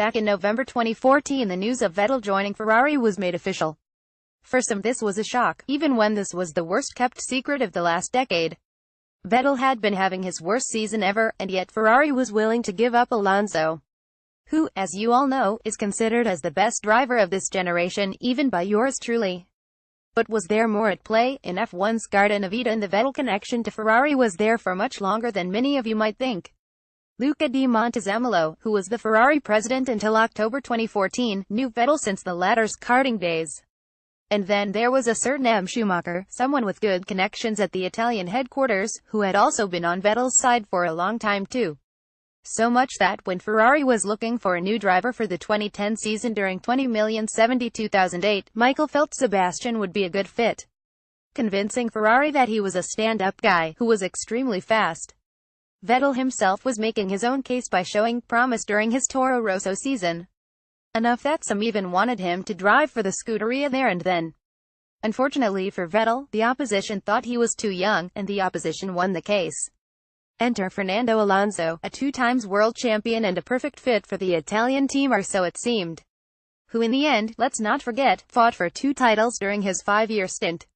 Back in November 2014, the news of Vettel joining Ferrari was made official. For some, this was a shock, even when this was the worst-kept secret of the last decade. Vettel had been having his worst season ever, and yet Ferrari was willing to give up Alonso, who, as you all know, is considered as the best driver of this generation, even by yours truly. But was there more at play? In F1's Garden of Eden, the Vettel connection to Ferrari was there for much longer than many of you might think. Luca di Montezemolo, who was the Ferrari president until October 2014, knew Vettel since the latter's karting days. And then there was a certain M. Schumacher, someone with good connections at the Italian headquarters, who had also been on Vettel's side for a long time too. So much that, when Ferrari was looking for a new driver for the 2010 season during 20,072,008, Michael felt Sebastian would be a good fit, convincing Ferrari that he was a stand-up guy, who was extremely fast. Vettel himself was making his own case by showing promise during his Toro Rosso season. Enough that some even wanted him to drive for the Scuderia there and then. Unfortunately for Vettel, the opposition thought he was too young, and the opposition won the case. Enter Fernando Alonso, a two-times world champion and a perfect fit for the Italian team, or so it seemed. Who in the end, let's not forget, fought for 2 titles during his 5-year stint.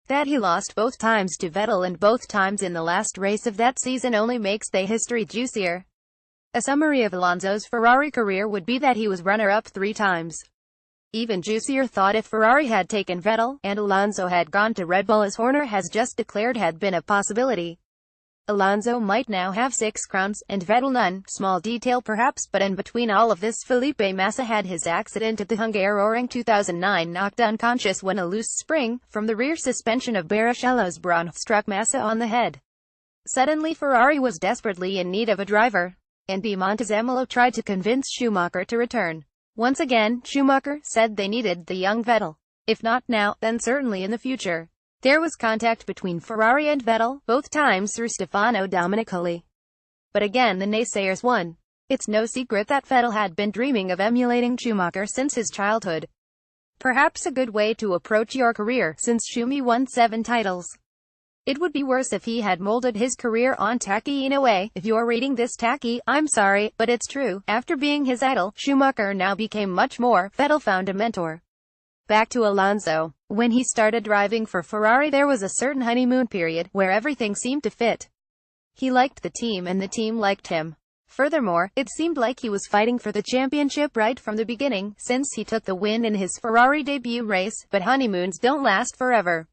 That he lost both times to Vettel and both times in the last race of that season only makes the history juicier. A summary of Alonso's Ferrari career would be that he was runner-up 3 times. Even juicier thought if Ferrari had taken Vettel, and Alonso had gone to Red Bull, as Horner has just declared had been a possibility. Alonso might now have 6 crowns, and Vettel none. Small detail perhaps, but in between all of this, Felipe Massa had his accident at the Hungaroring 2009, knocked unconscious when a loose spring from the rear suspension of Barrichello's Brawn struck Massa on the head. Suddenly Ferrari was desperately in need of a driver, and Di Montezemolo tried to convince Schumacher to return. Once again, Schumacher said they needed the young Vettel. If not now, then certainly in the future. There was contact between Ferrari and Vettel, both times through Stefano Domenicali. But again the naysayers won. It's no secret that Vettel had been dreaming of emulating Schumacher since his childhood. Perhaps a good way to approach your career, since Schumi won 7 titles. It would be worse if he had molded his career on Taki Inoue. If you're reading this Taki, I'm sorry, but it's true. After being his idol, Schumacher now became much more. Vettel found a mentor. Back to Alonso. When he started driving for Ferrari, there was a certain honeymoon period, where everything seemed to fit. He liked the team and the team liked him. Furthermore, it seemed like he was fighting for the championship right from the beginning, since he took the win in his Ferrari debut race, but honeymoons don't last forever.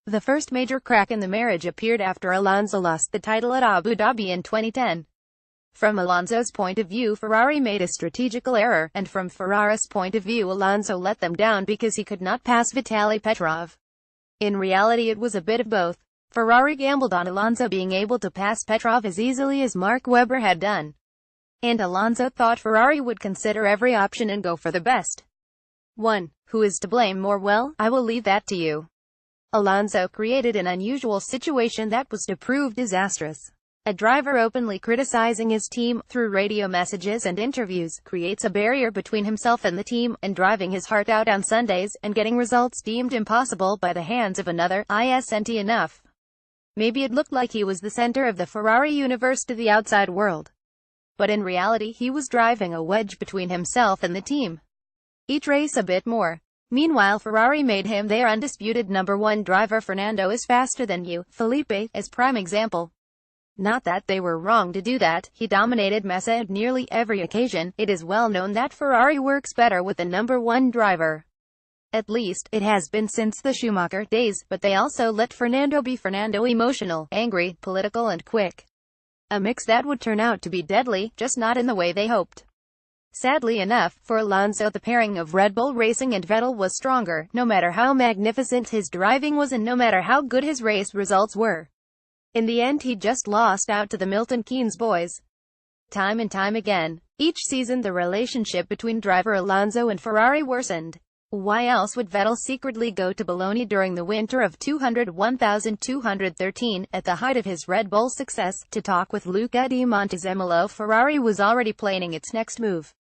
The first major crack in the marriage appeared after Alonso lost the title at Abu Dhabi in 2010. From Alonso's point of view, Ferrari made a strategical error, and from Ferrari's point of view, Alonso let them down because he could not pass Vitaly Petrov. In reality, it was a bit of both. Ferrari gambled on Alonso being able to pass Petrov as easily as Mark Webber had done. And Alonso thought Ferrari would consider every option and go for the best. 1. Who is to blame more? Well, I will leave that to you. Alonso created an unusual situation that was to prove disastrous. A driver openly criticizing his team, through radio messages and interviews, creates a barrier between himself and the team, and driving his heart out on Sundays, and getting results deemed impossible by the hands of another. Isn't enough? Maybe it looked like he was the center of the Ferrari universe to the outside world. But in reality, he was driving a wedge between himself and the team. Each race a bit more. Meanwhile, Ferrari made him their undisputed number 1 driver. Fernando is faster than you, Felipe, as prime example. Not that they were wrong to do that. He dominated Massa at nearly every occasion. It is well known that Ferrari works better with the number 1 driver. At least, it has been since the Schumacher days, but they also let Fernando be Fernando: emotional, angry, political and quick. A mix that would turn out to be deadly, just not in the way they hoped. Sadly enough, for Alonso, the pairing of Red Bull Racing and Vettel was stronger, no matter how magnificent his driving was and no matter how good his race results were. In the end, he just lost out to the Milton Keynes boys. Time and time again, each season the relationship between driver Alonso and Ferrari worsened. Why else would Vettel secretly go to Bologna during the winter of 2001-2013, at the height of his Red Bull success, to talk with Luca di Montezemolo? Ferrari was already planning its next move.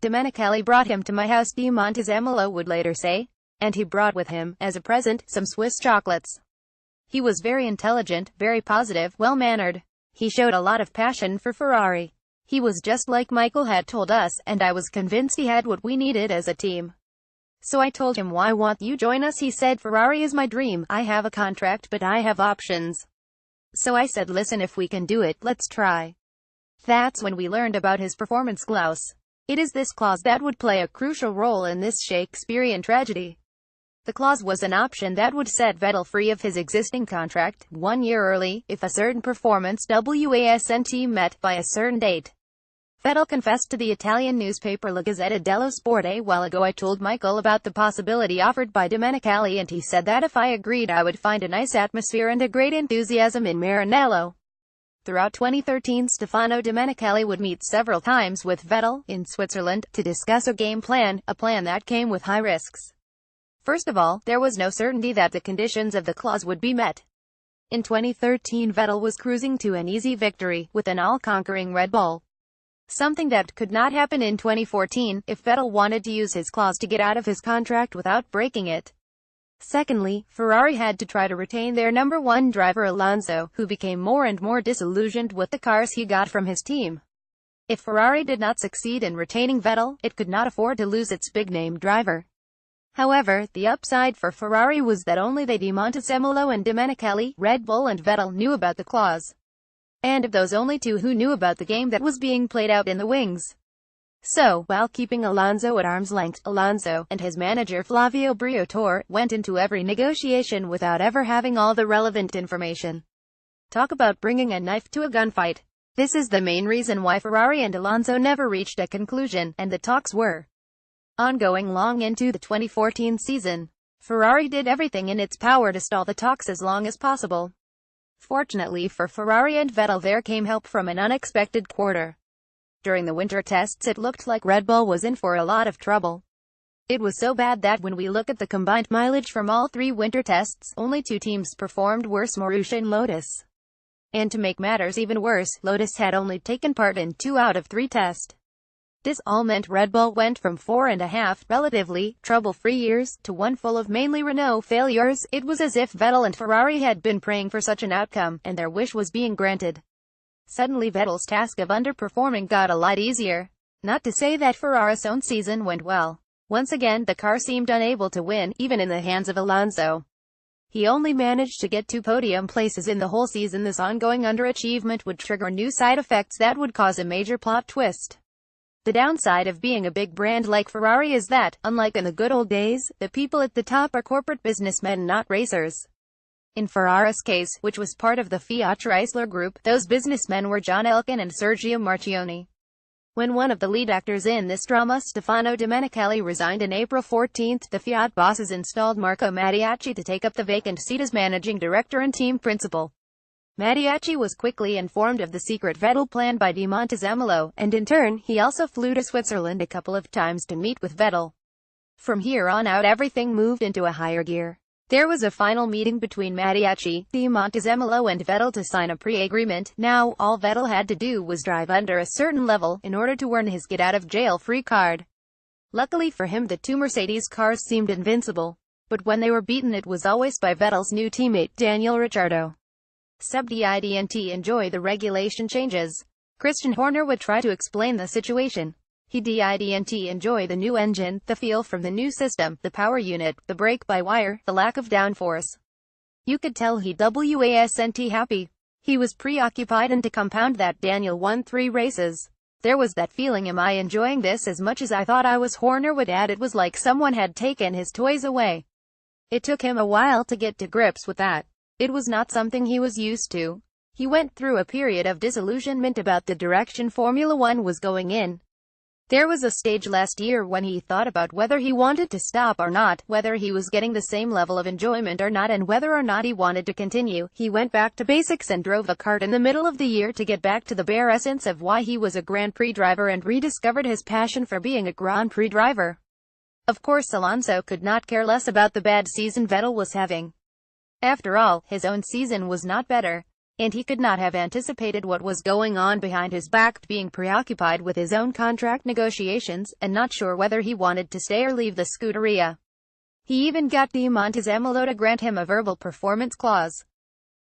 Domenicali brought him to my house, Di Montezemolo would later say, and he brought with him, as a present, some Swiss chocolates. He was very intelligent, very positive, well-mannered. He showed a lot of passion for Ferrari. He was just like Michael had told us, and I was convinced he had what we needed as a team. So I told him, why won't you join us? He said, Ferrari is my dream. I have a contract, but I have options. So I said, listen, if we can do it, let's try. That's when we learned about his performance clause. It is this clause that would play a crucial role in this Shakespearean tragedy. The clause was an option that would set Vettel free of his existing contract 1 year early, if a certain performance wasn't met by a certain date. Vettel confessed to the Italian newspaper La Gazzetta dello Sport a while ago, I told Michael about the possibility offered by Domenicali, and he said that if I agreed I would find a nice atmosphere and a great enthusiasm in Maranello. Throughout 2013, Stefano Domenicali would meet several times with Vettel, in Switzerland, to discuss a game plan, a plan that came with high risks. First of all, there was no certainty that the conditions of the clause would be met. In 2013, Vettel was cruising to an easy victory, with an all-conquering Red Bull. Something that could not happen in 2014, if Vettel wanted to use his clause to get out of his contract without breaking it. Secondly, Ferrari had to try to retain their number one driver Alonso, who became more and more disillusioned with the cars he got from his team. If Ferrari did not succeed in retaining Vettel, it could not afford to lose its big-name driver. However, the upside for Ferrari was that only they, Di Montezemolo and Domenicali, Red Bull and Vettel, knew about the clause. And of those, only two who knew about the game that was being played out in the wings. So, while keeping Alonso at arm's length, Alonso, and his manager Flavio Briatore, went into every negotiation without ever having all the relevant information. Talk about bringing a knife to a gunfight. This is the main reason why Ferrari and Alonso never reached a conclusion, and the talks were ongoing long into the 2014 season. Ferrari did everything in its power to stall the talks as long as possible. Fortunately for Ferrari and Vettel, there came help from an unexpected quarter. During the winter tests, it looked like Red Bull was in for a lot of trouble. It was so bad that when we look at the combined mileage from all three winter tests, only two teams performed worse: Marussia and Lotus. And to make matters even worse, Lotus had only taken part in 2 out of 3 tests. This all meant Red Bull went from 4.5 relatively trouble-free years to 1 full of mainly Renault failures. It was as if Vettel and Ferrari had been praying for such an outcome, and their wish was being granted. Suddenly Vettel's task of underperforming got a lot easier. Not to say that Ferrari's own season went well. Once again, the car seemed unable to win, even in the hands of Alonso. He only managed to get 2 podium places in the whole season. This ongoing underachievement would trigger new side effects that would cause a major plot twist. The downside of being a big brand like Ferrari is that, unlike in the good old days, the people at the top are corporate businessmen, not racers. In Ferrari's case, which was part of the Fiat Chrysler group, those businessmen were John Elkann and Sergio Marchionne. When one of the lead actors in this drama, Stefano Domenicali, resigned on April 14, the Fiat bosses installed Marco Mattiacci to take up the vacant seat as managing director and team principal. Mattiacci was quickly informed of the secret Vettel plan by Di Montezemolo, and in turn, he also flew to Switzerland a couple of times to meet with Vettel. From here on out, everything moved into a higher gear. There was a final meeting between Mattiacci, Di Montezemolo and Vettel to sign a pre-agreement. Now, all Vettel had to do was drive under a certain level, in order to earn his get-out-of-jail-free card. Luckily for him, the 2 Mercedes cars seemed invincible. But when they were beaten, it was always by Vettel's new teammate, Daniel Ricciardo. Sub didn't enjoy the regulation changes. Christian Horner would try to explain the situation. He didn't enjoy the new engine, the feel from the new system, the power unit, the brake-by-wire, the lack of downforce. You could tell he wasn't happy. He was preoccupied, and to compound that, Daniel won 3 races. There was that feeling, am I enjoying this as much as I thought I was? Horner would add, it was like someone had taken his toys away. It took him a while to get to grips with that. It was not something he was used to. He went through a period of disillusionment about the direction Formula One was going in. There was a stage last year when he thought about whether he wanted to stop or not, whether he was getting the same level of enjoyment or not, and whether or not he wanted to continue. He went back to basics and drove a kart in the middle of the year to get back to the bare essence of why he was a Grand Prix driver, and rediscovered his passion for being a Grand Prix driver. Of course, Alonso could not care less about the bad season Vettel was having. After all, his own season was not better, and he could not have anticipated what was going on behind his back, being preoccupied with his own contract negotiations, and not sure whether he wanted to stay or leave the Scuderia. He even got Di Montezemolo to grant him a verbal performance clause.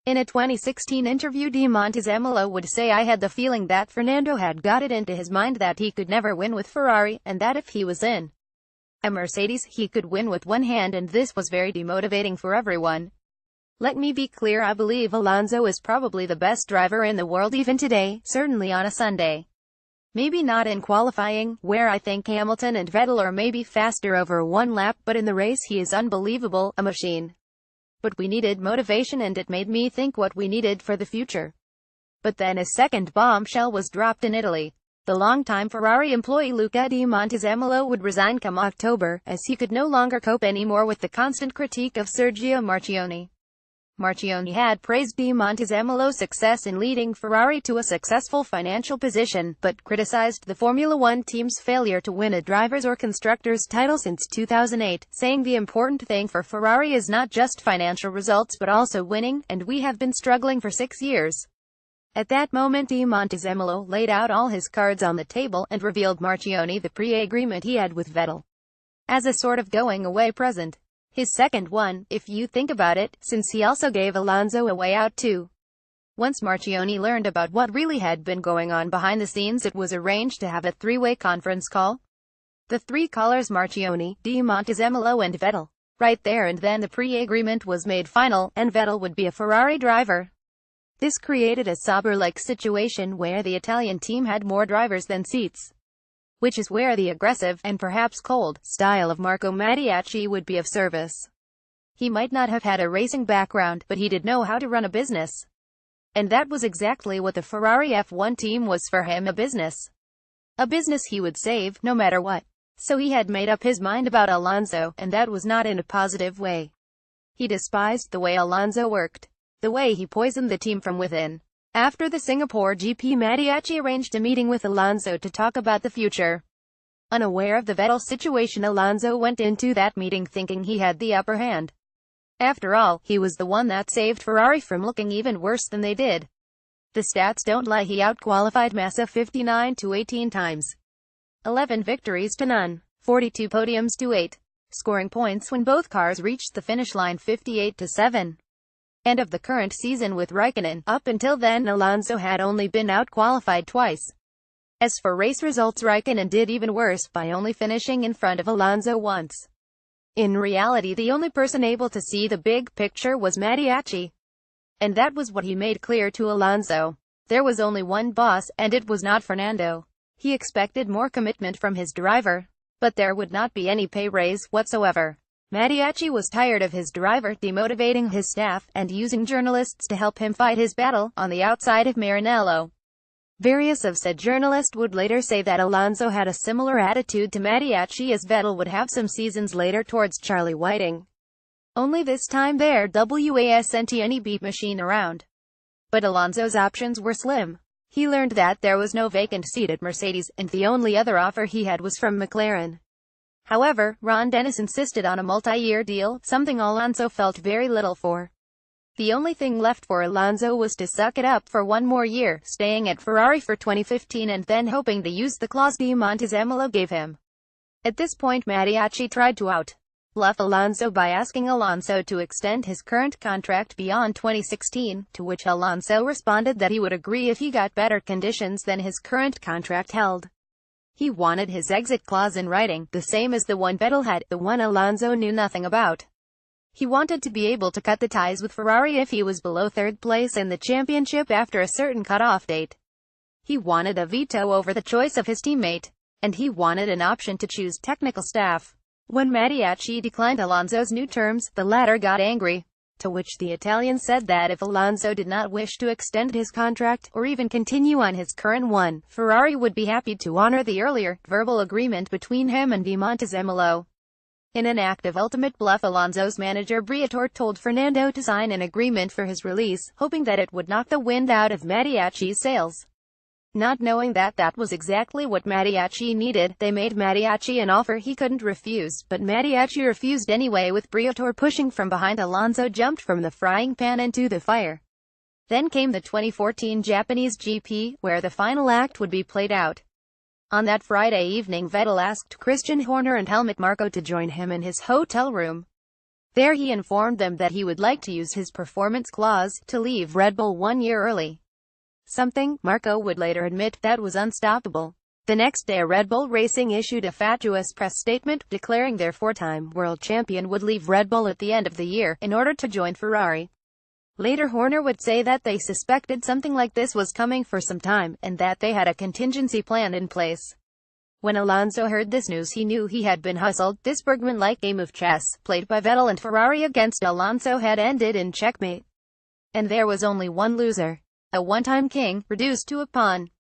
In a 2016 interview, de Montezemolo would say, "I had the feeling that Fernando had got it into his mind that he could never win with Ferrari, and that if he was in a Mercedes, he could win with one hand, and this was very demotivating for everyone. Let me be clear, I believe Alonso is probably the best driver in the world even today, certainly on a Sunday. Maybe not in qualifying, where I think Hamilton and Vettel are maybe faster over one lap, but in the race he is unbelievable, a machine. But we needed motivation, and it made me think what we needed for the future." But then a second bombshell was dropped in Italy. The longtime Ferrari employee Luca de Montezemolo would resign come October, as he could no longer cope anymore with the constant critique of Sergio Marchionne. Marchionne had praised de Montezemolo's success in leading Ferrari to a successful financial position, but criticized the Formula One team's failure to win a drivers' or constructors' title since 2008, saying the important thing for Ferrari is not just financial results but also winning, and we have been struggling for 6 years. At that moment, de Montezemolo laid out all his cards on the table, and revealed Marchionne the pre-agreement he had with Vettel as a sort of going-away present. His second one, if you think about it, since he also gave Alonso a way out too. Once Marchionne learned about what really had been going on behind the scenes, it was arranged to have a three-way conference call. The three callers, Marchionne, de Montezemolo and Vettel. Right there and then the pre-agreement was made final, and Vettel would be a Ferrari driver. This created a Sauber-like situation where the Italian team had more drivers than seats, which is where the aggressive, and perhaps cold, style of Marco Mattiacci would be of service. He might not have had a racing background, but he did know how to run a business. And that was exactly what the Ferrari F1 team was for him, a business. A business he would save, no matter what. So he had made up his mind about Alonso, and that was not in a positive way. He despised the way Alonso worked. The way he poisoned the team from within. After the Singapore GP, Mattiacci arranged a meeting with Alonso to talk about the future. Unaware of the Vettel situation, Alonso went into that meeting thinking he had the upper hand. After all, he was the one that saved Ferrari from looking even worse than they did. The stats don't lie, he outqualified Massa 59 to 18 times. 11 victories to none. 42 podiums to 8. Scoring points when both cars reached the finish line 58 to 7. End of the current season with Raikkonen. Up until then, Alonso had only been outqualified twice. As for race results, Raikkonen did even worse, by only finishing in front of Alonso once. In reality, the only person able to see the big picture was Mattiacci. And that was what he made clear to Alonso. There was only one boss, and it was not Fernando. He expected more commitment from his driver, but there would not be any pay raise whatsoever. Mattiacci was tired of his driver demotivating his staff, and using journalists to help him fight his battle, on the outside of Maranello. Various of said journalists would later say that Alonso had a similar attitude to Mattiacci as Vettel would have some seasons later towards Charlie Whiting. Only this time there wasn't any beat machine around. But Alonso's options were slim. He learned that there was no vacant seat at Mercedes, and the only other offer he had was from McLaren. However, Ron Dennis insisted on a multi-year deal, something Alonso felt very little for. The only thing left for Alonso was to suck it up for one more year, staying at Ferrari for 2015 and then hoping to use the clause de Montezemolo gave him. At this point, Mattiacci tried to out-bluff Alonso by asking Alonso to extend his current contract beyond 2016, to which Alonso responded that he would agree if he got better conditions than his current contract held. He wanted his exit clause in writing, the same as the one Vettel had, the one Alonso knew nothing about. He wanted to be able to cut the ties with Ferrari if he was below third place in the championship after a certain cut-off date. He wanted a veto over the choice of his teammate, and he wanted an option to choose technical staff. When Mattiacci declined Alonso's new terms, the latter got angry, to which the Italian said that if Alonso did not wish to extend his contract, or even continue on his current one, Ferrari would be happy to honor the earlier, verbal agreement between him and de Montezemolo. In an act of ultimate bluff, Alonso's manager Briatore told Fernando to sign an agreement for his release, hoping that it would knock the wind out of Mattiacci's sails. Not knowing that that was exactly what Mattiacci needed, they made Mattiacci an offer he couldn't refuse, but Mattiacci refused anyway, with Briatore pushing from behind. Alonso jumped from the frying pan into the fire. Then came the 2014 Japanese GP, where the final act would be played out. On that Friday evening, Vettel asked Christian Horner and Helmut Marko to join him in his hotel room. There he informed them that he would like to use his performance clause to leave Red Bull 1 year early. Something, Marko would later admit, that was unstoppable. The next day Red Bull Racing issued a fatuous press statement, declaring their four-time world champion would leave Red Bull at the end of the year, in order to join Ferrari. Later Horner would say that they suspected something like this was coming for some time, and that they had a contingency plan in place. When Alonso heard this news he knew he had been hustled. This Bergman-like game of chess, played by Vettel and Ferrari against Alonso, had ended in checkmate. And there was only one loser. A one-time king, reduced to a pawn.